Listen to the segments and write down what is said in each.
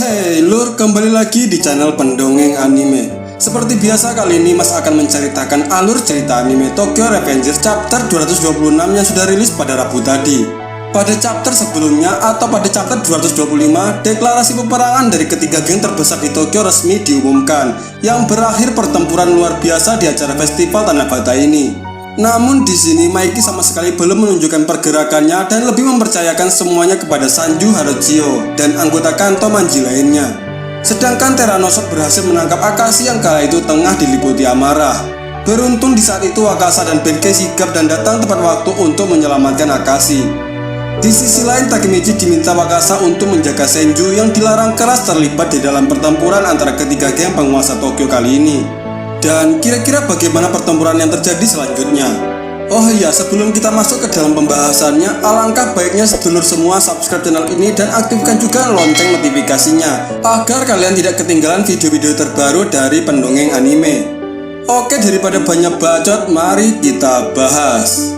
Hey lur, kembali lagi di channel Pendongeng Anime. Seperti biasa kali ini Mas akan menceritakan alur cerita anime Tokyo Revengers chapter 226 yang sudah rilis pada Rabu tadi. Pada chapter sebelumnya atau pada chapter 225, deklarasi peperangan dari ketiga geng terbesar di Tokyo resmi diumumkan, yang berakhir pertempuran luar biasa di acara festival Tanah Bata ini. Namun di sini Maiki sama sekali belum menunjukkan pergerakannya dan lebih mempercayakan semuanya kepada Sanju Haruchio dan anggota Kanto Manji lainnya. Sedangkan Terranossauro berhasil menangkap Akashi yang kala itu tengah diliputi amarah. Beruntung di saat itu Wakasa dan Benkei sigap dan datang tepat waktu untuk menyelamatkan Akashi. Di sisi lain Takemichi diminta Wakasa untuk menjaga Senju yang dilarang keras terlibat di dalam pertempuran antara ketiga geng penguasa Tokyo kali ini. Dan kira-kira bagaimana pertempuran yang terjadi selanjutnya? Oh iya, sebelum kita masuk ke dalam pembahasannya, alangkah baiknya sedulur semua subscribe channel ini dan aktifkan juga lonceng notifikasinya agar kalian tidak ketinggalan video-video terbaru dari Pendongeng Anime. Oke, daripada banyak bacot, mari kita bahas.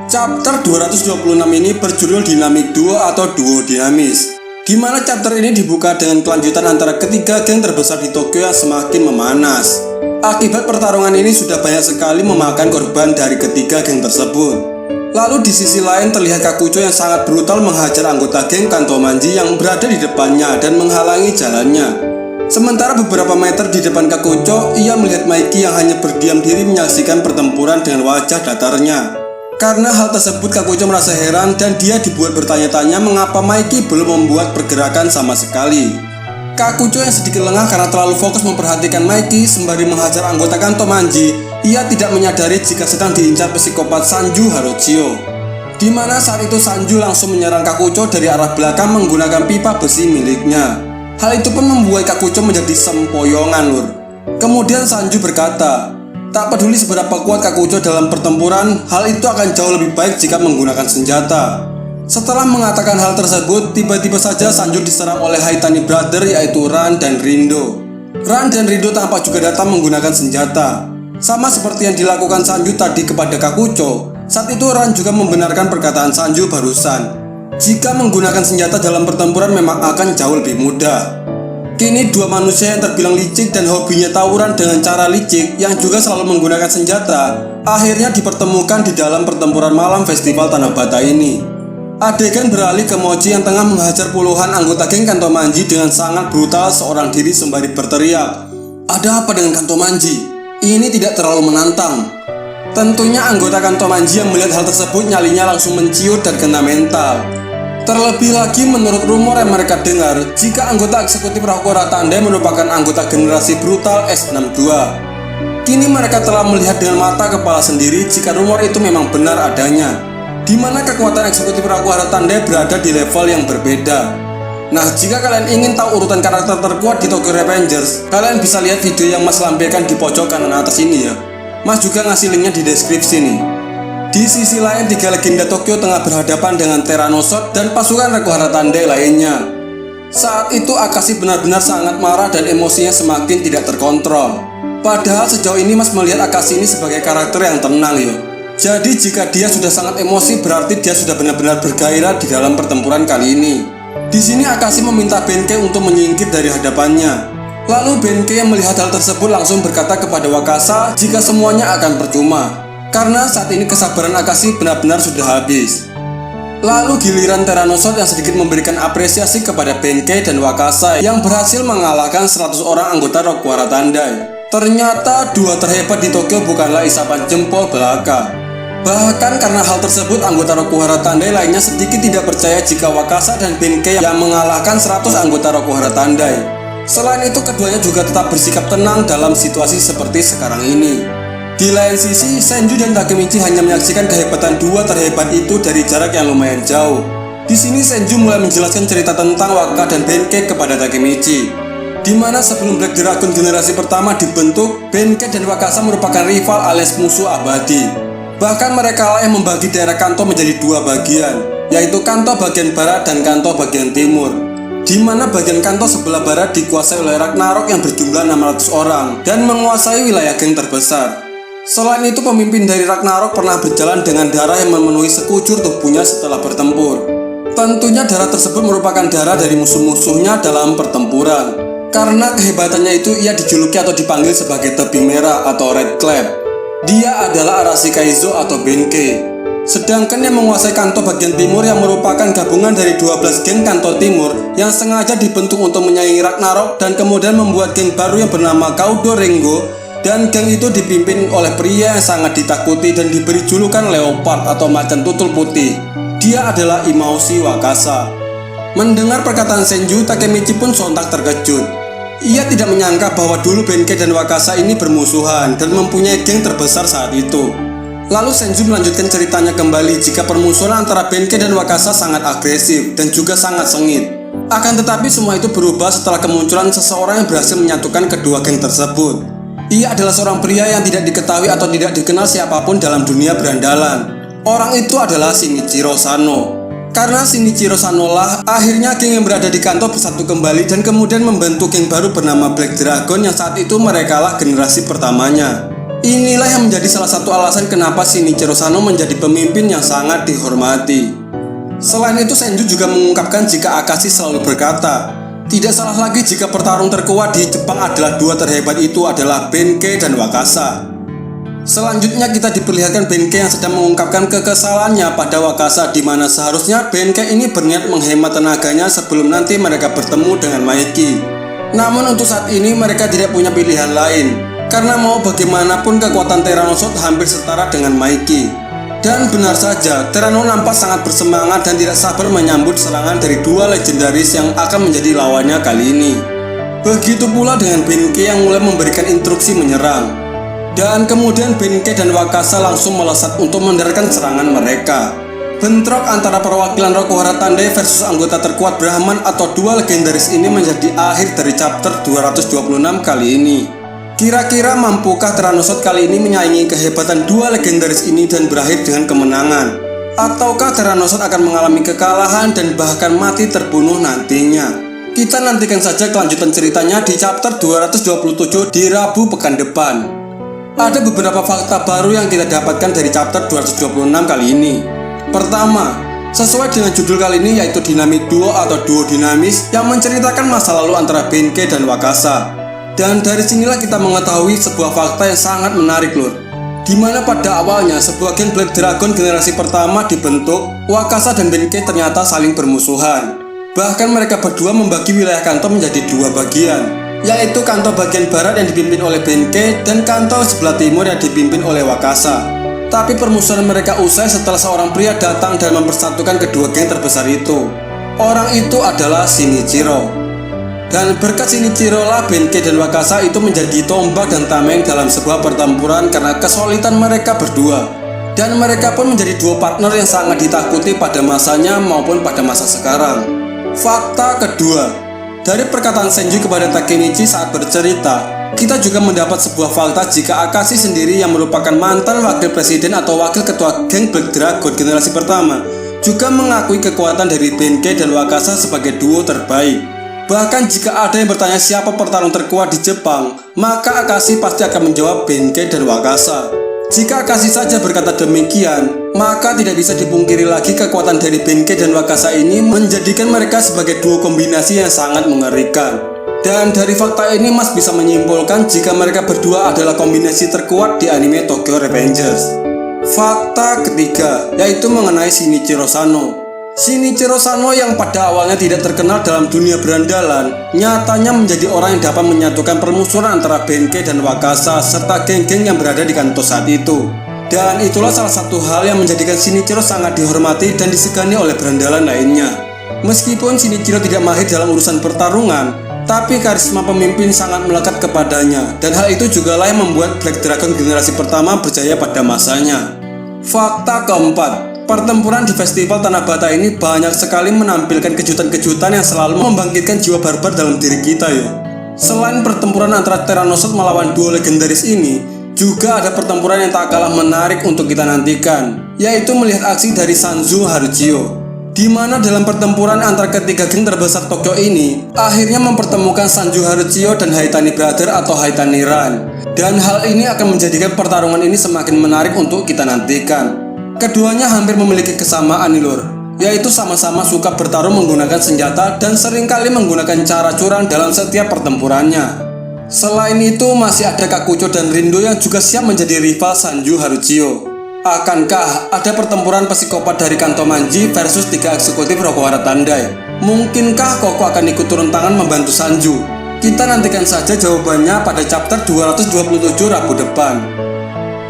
Chapter 226 ini berjudul Dynamic Duo atau Duo Dinamis, di mana chapter ini dibuka dengan kelanjutan antara ketiga geng terbesar di Tokyo yang semakin memanas. Akibat pertarungan ini sudah banyak sekali memakan korban dari ketiga geng tersebut. Lalu di sisi lain terlihat Kakucho yang sangat brutal menghajar anggota geng Kanto Manji yang berada di depannya dan menghalangi jalannya. Sementara beberapa meter di depan Kakucho, ia melihat Maiki yang hanya berdiam diri menyaksikan pertempuran dengan wajah datarnya. Karena hal tersebut Kakucho merasa heran dan dia dibuat bertanya-tanya mengapa Maiki belum membuat pergerakan sama sekali. Kakucho yang sedikit lengah karena terlalu fokus memperhatikan Maiki sembari menghajar anggota Kanto Manji, ia tidak menyadari jika sedang diincar psikopat Sanju Haruchio. Di mana saat itu Sanju langsung menyerang Kakucho dari arah belakang menggunakan pipa besi miliknya. Hal itu pun membuat Kakucho menjadi sempoyongan lur. Kemudian Sanju berkata, tak peduli seberapa kuat Kakucho dalam pertempuran, hal itu akan jauh lebih baik jika menggunakan senjata. Setelah mengatakan hal tersebut, tiba-tiba saja Sanju diserang oleh Haitani Brother yaitu Ran dan Rindo. Ran dan Rindo tampak juga datang menggunakan senjata. Sama seperti yang dilakukan Sanju tadi kepada Kakucho, saat itu Ran juga membenarkan perkataan Sanju barusan. Jika menggunakan senjata dalam pertempuran memang akan jauh lebih mudah. Kini dua manusia yang terbilang licik dan hobinya tawuran dengan cara licik yang juga selalu menggunakan senjata, akhirnya dipertemukan di dalam pertempuran malam festival Tanah Bata ini. Adegan beralih ke Mochi yang tengah menghajar puluhan anggota geng Kanto Manji dengan sangat brutal seorang diri sembari berteriak, "Ada apa dengan Kanto Manji? Ini tidak terlalu menantang." Tentunya anggota Kanto Manji yang melihat hal tersebut nyalinya langsung menciut dan kena mental. Terlebih lagi menurut rumor yang mereka dengar, jika anggota eksekutif Rakura Tandai merupakan anggota generasi brutal S62. Kini mereka telah melihat dengan mata kepala sendiri jika rumor itu memang benar adanya, di mana kekuatan eksekutif Rakura Tandai berada di level yang berbeda. Nah, jika kalian ingin tahu urutan karakter terkuat di Tokyo Revengers, kalian bisa lihat video yang Mas lampirkan di pojok kanan atas ini ya. Mas juga ngasih linknya di deskripsi nih. Di sisi lain, tiga legenda Tokyo tengah berhadapan dengan Terranossauro dan pasukan Rakura Tandai lainnya. Saat itu Akashi benar-benar sangat marah dan emosinya semakin tidak terkontrol. Padahal sejauh ini Mas melihat Akashi ini sebagai karakter yang tenang ya. Jadi jika dia sudah sangat emosi berarti dia sudah benar-benar bergairah di dalam pertempuran kali ini. Di sini Akashi meminta Benkei untuk menyingkir dari hadapannya. Lalu Benkei yang melihat hal tersebut langsung berkata kepada Wakasa jika semuanya akan percuma, karena saat ini kesabaran Akashi benar-benar sudah habis. Lalu giliran Terranossauro yang sedikit memberikan apresiasi kepada Benkei dan Wakasa yang berhasil mengalahkan 100 orang anggota Rakura Tandai. Ternyata dua terhebat di Tokyo bukanlah isapan jempol belaka. Bahkan karena hal tersebut, anggota Rakura Tandai lainnya sedikit tidak percaya jika Wakasa dan Benkei yang mengalahkan 100 anggota Rakura Tandai. Selain itu, keduanya juga tetap bersikap tenang dalam situasi seperti sekarang ini. Di lain sisi, Senju dan Takemichi hanya menyaksikan kehebatan dua terhebat itu dari jarak yang lumayan jauh. Di sini Senju mulai menjelaskan cerita tentang Waka dan Benkei kepada Takemichi, di mana sebelum Black Dragon generasi pertama dibentuk, Benkei dan Wakasa merupakan rival alias musuh abadi. Bahkan mereka lah yang membagi daerah Kanto menjadi dua bagian, yaitu Kanto bagian barat dan Kanto bagian timur, di mana bagian Kanto sebelah barat dikuasai oleh Ragnarok yang berjumlah 600 orang dan menguasai wilayah geng terbesar. Selain itu, pemimpin dari Ragnarok pernah berjalan dengan darah yang memenuhi sekujur tubuhnya setelah bertempur. Tentunya darah tersebut merupakan darah dari musuh-musuhnya dalam pertempuran. Karena kehebatannya itu ia dijuluki atau dipanggil sebagai tebing merah atau Red Clap. Dia adalah Arashi Kaizo atau Benkei. Sedangkan yang menguasai Kanto bagian timur yang merupakan gabungan dari 12 geng Kanto Timur yang sengaja dibentuk untuk menyaingi Ragnarok dan kemudian membuat geng baru yang bernama Koudo Rengo, dan geng itu dipimpin oleh pria yang sangat ditakuti dan diberi julukan Leopard atau macan tutul putih. Dia adalah Imaushi Wakasa. Mendengar perkataan Senju, Takemichi pun sontak terkejut. Ia tidak menyangka bahwa dulu Benkei dan Wakasa ini bermusuhan dan mempunyai geng terbesar saat itu. Lalu Senju melanjutkan ceritanya kembali jika permusuhan antara Benkei dan Wakasa sangat agresif dan juga sangat sengit. Akan tetapi semua itu berubah setelah kemunculan seseorang yang berhasil menyatukan kedua geng tersebut. Ia adalah seorang pria yang tidak diketahui atau tidak dikenal siapapun dalam dunia berandalan. Orang itu adalah Shinichiro Sano. Karena Shinichiro Sano lah akhirnya geng yang berada di Kanto bersatu kembali dan kemudian membentuk geng baru bernama Black Dragon yang saat itu mereka lah generasi pertamanya. Inilah yang menjadi salah satu alasan kenapa Shinichiro Sano menjadi pemimpin yang sangat dihormati. Selain itu, Senju juga mengungkapkan jika Akashi selalu berkata, tidak salah lagi jika pertarung terkuat di Jepang adalah dua terhebat itu adalah Benkei dan Wakasa. Selanjutnya kita diperlihatkan Benkei yang sedang mengungkapkan kekesalannya pada Wakasa, di mana seharusnya Benkei ini berniat menghemat tenaganya sebelum nanti mereka bertemu dengan Maiki. Namun untuk saat ini mereka tidak punya pilihan lain. Karena mau bagaimanapun kekuatan Tyrannosaurus hampir setara dengan Maiki. Dan benar saja, Tyranno nampak sangat bersemangat dan tidak sabar menyambut serangan dari dua legendaris yang akan menjadi lawannya kali ini. Begitu pula dengan Benkei yang mulai memberikan instruksi menyerang. Dan kemudian Benkei dan Wakasa langsung melesat untuk mendaratkan serangan mereka. Bentrok antara perwakilan Rokuhara Tandai versus anggota terkuat Brahman atau dua legendaris ini menjadi akhir dari chapter 226 kali ini. Kira-kira mampukah Tyrannosaurus kali ini menyaingi kehebatan dua legendaris ini dan berakhir dengan kemenangan? Ataukah Tyrannosaurus akan mengalami kekalahan dan bahkan mati terbunuh nantinya? Kita nantikan saja kelanjutan ceritanya di chapter 227 di Rabu pekan depan. Ada beberapa fakta baru yang kita dapatkan dari chapter 226 kali ini. Pertama, sesuai dengan judul kali ini yaitu Dynamic Duo atau duo dinamis yang menceritakan masa lalu antara Benkei dan Wakasa. Dan dari sinilah kita mengetahui sebuah fakta yang sangat menarik lur. Dimana pada awalnya sebuah geng Black Dragon generasi pertama dibentuk, Wakasa dan Benkei ternyata saling bermusuhan. Bahkan mereka berdua membagi wilayah Kanto menjadi dua bagian, yaitu Kanto bagian barat yang dipimpin oleh Benkei dan Kanto sebelah timur yang dipimpin oleh Wakasa. Tapi permusuhan mereka usai setelah seorang pria datang dan mempersatukan kedua geng terbesar itu. Orang itu adalah Shinichiro. Dan berkat Shinichiro lah Benkei dan Wakasa itu menjadi tombak dan tameng dalam sebuah pertempuran karena kesulitan mereka berdua. Dan mereka pun menjadi dua partner yang sangat ditakuti pada masanya maupun pada masa sekarang. Fakta kedua, dari perkataan Senju kepada Takemichi saat bercerita, kita juga mendapat sebuah fakta jika Akashi sendiri yang merupakan mantan wakil presiden atau wakil ketua geng Black Dragon generasi pertama juga mengakui kekuatan dari Benkei dan Wakasa sebagai duo terbaik. Bahkan jika ada yang bertanya siapa pertarung terkuat di Jepang, maka Akashi pasti akan menjawab Benkei dan Wakasa. Jika Akashi saja berkata demikian, maka tidak bisa dipungkiri lagi kekuatan dari Benkei dan Wakasa ini menjadikan mereka sebagai duo kombinasi yang sangat mengerikan. Dan dari fakta ini Mas bisa menyimpulkan jika mereka berdua adalah kombinasi terkuat di anime Tokyo Revengers. Fakta ketiga, yaitu mengenai Shinichiro Sano. Shinichiro Sano yang pada awalnya tidak terkenal dalam dunia berandalan, nyatanya menjadi orang yang dapat menyatukan permusuhan antara Benkei dan Wakasa serta geng-geng yang berada di Kanto saat itu. Dan itulah salah satu hal yang menjadikan Shinichiro sangat dihormati dan disegani oleh berandalan lainnya. Meskipun Shinichiro tidak mahir dalam urusan pertarungan, tapi karisma pemimpin sangat melekat kepadanya, dan hal itu juga lah yang membuat Black Dragon generasi pertama berjaya pada masanya. Fakta keempat, pertempuran di festival Tanah Bata ini banyak sekali menampilkan kejutan-kejutan yang selalu membangkitkan jiwa barbar dalam diri kita ya. Selain pertempuran antara Tyrannosaurus melawan duo legendaris ini, juga ada pertempuran yang tak kalah menarik untuk kita nantikan, yaitu melihat aksi dari Sanzu Haruchio. Di mana dalam pertempuran antara ketiga geng terbesar Tokyo ini, akhirnya mempertemukan Sanju Haruchio dan Haitani Brother atau Haitani Ran. Dan hal ini akan menjadikan pertarungan ini semakin menarik untuk kita nantikan. Keduanya hampir memiliki kesamaan nih lur, yaitu sama-sama suka bertarung menggunakan senjata dan seringkali menggunakan cara curang dalam setiap pertempurannya. Selain itu, masih ada Kakucho dan Rindo yang juga siap menjadi rival Sanju Haruchio. Akankah ada pertempuran psikopat dari Kanto Manji versus 3 eksekutif Rokuhara Tandai? Mungkinkah Koko akan ikut turun tangan membantu Sanju? Kita nantikan saja jawabannya pada chapter 227 Rabu depan.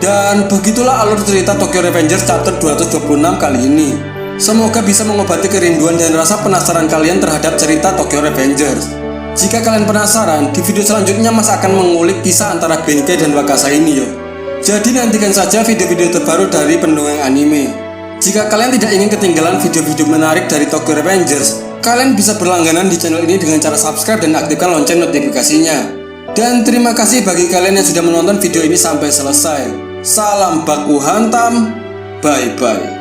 Dan begitulah alur cerita Tokyo Revengers chapter 226 kali ini. Semoga bisa mengobati kerinduan dan rasa penasaran kalian terhadap cerita Tokyo Revengers. Jika kalian penasaran, di video selanjutnya Mas akan mengulik kisah antara Benkei dan Wakasa ini yo. Jadi nantikan saja video-video terbaru dari pendongeng anime. Jika kalian tidak ingin ketinggalan video-video menarik dari Tokyo Revengers, kalian bisa berlangganan di channel ini dengan cara subscribe dan aktifkan lonceng notifikasinya. Dan terima kasih bagi kalian yang sudah menonton video ini sampai selesai. Salam baku hantam, bye-bye.